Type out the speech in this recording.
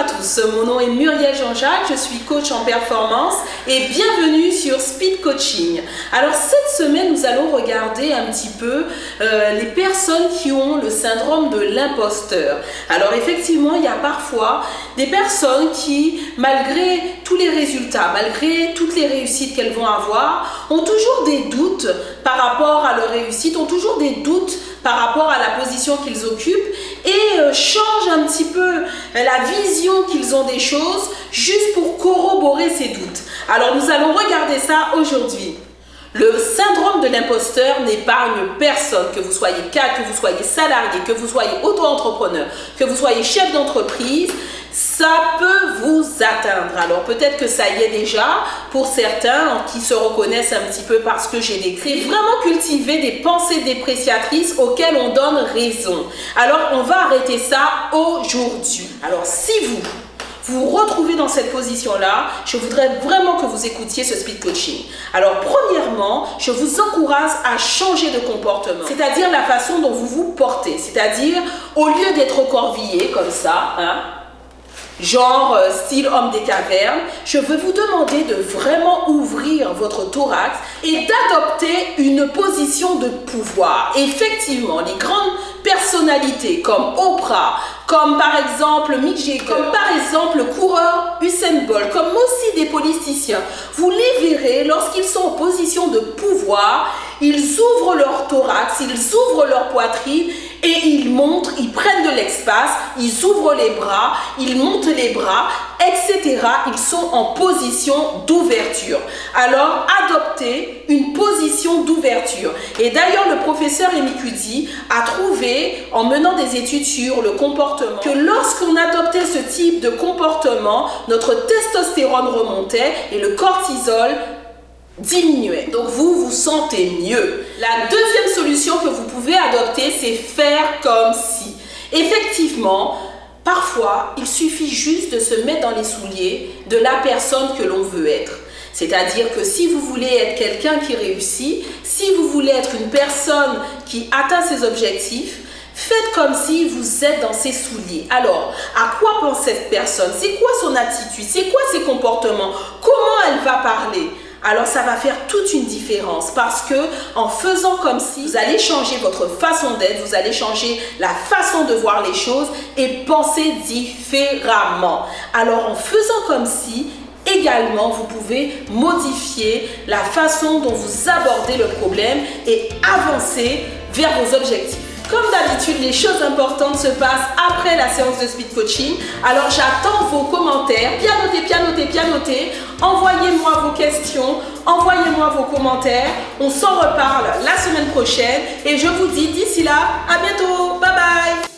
à tous, mon nom est Muriel Jean-Jacques, je suis coach en performance et bienvenue sur Speed Coaching. Alors cette semaine, nous allons regarder un petit peu les personnes qui ont le syndrome de l'imposteur. Alors effectivement, il y a parfois des personnes qui, malgré tous les résultats, malgré toutes les réussites qu'elles vont avoir, ont toujours des doutes par rapport à leur réussite, ont toujours des doutes par rapport à la position qu'ils occupent et changent un petit peu la vision qu'ils ont des choses juste pour corroborer ces doutes. Alors nous allons regarder ça aujourd'hui. Le syndrome de l'imposteur n'épargne personne, que vous soyez cadre, que vous soyez salarié, que vous soyez auto-entrepreneur, que vous soyez chef d'entreprise, ça peut vous atteindre. Alors peut-être que ça y est déjà pour certains qui se reconnaissent un petit peu parce que j'ai décrit. Vraiment cultiver des pensées dépréciatrices auxquelles on donne raison. Alors on va arrêter ça aujourd'hui. Alors si vous retrouvez dans cette position-là, je voudrais vraiment que vous écoutiez ce speed coaching. Alors, premièrement, je vous encourage à changer de comportement, c'est-à-dire la façon dont vous vous portez. C'est-à-dire, au lieu d'être recroquevillé comme ça, genre style homme des cavernes, je veux vous demander de vraiment ouvrir votre thorax et d'adopter une position de pouvoir. Effectivement, les grandes personnalités comme Oprah, comme par exemple Mick Jagger, comme par exemple le coureur Usain Bolt, comme aussi des politiciens, vous les verrez lorsqu'ils sont en position de pouvoir, ils ouvrent leur thorax, ils ouvrent leur poitrine et ils montrent, ils prennent de l'espace, ils ouvrent les bras, ils montent les bras, etc. Ils sont en position d'ouverture. Alors, adoptez une position d'ouverture. Et d'ailleurs, le professeur Amy Cuddy a trouvé, en menant des études sur le comportement, que lorsqu'on adoptait ce type de comportement, notre testostérone remontait et le cortisol diminuait. Donc vous vous sentez mieux. La deuxième solution que vous pouvez adopter, c'est faire comme si. Effectivement, parfois, il suffit juste de se mettre dans les souliers de la personne que l'on veut être. C'est-à-dire que si vous voulez être quelqu'un qui réussit, si vous voulez être une personne qui atteint ses objectifs, faites comme si vous êtes dans ses souliers. Alors, à quoi pense cette personne? C'est quoi son attitude? C'est quoi ses comportements? Comment elle va parler? Alors ça va faire toute une différence parce que en faisant comme si, vous allez changer votre façon d'être, vous allez changer la façon de voir les choses et penser différemment. Alors en faisant comme si, également vous pouvez modifier la façon dont vous abordez le problème et avancer vers vos objectifs. Comme d'habitude, les choses importantes se passent après la séance de speed coaching. Alors j'attends vos commentaires, bien notés, bien notés, bien notés. Envoyez-moi vos questions, envoyez-moi vos commentaires. On s'en reparle la semaine prochaine et je vous dis d'ici là, à bientôt. Bye bye.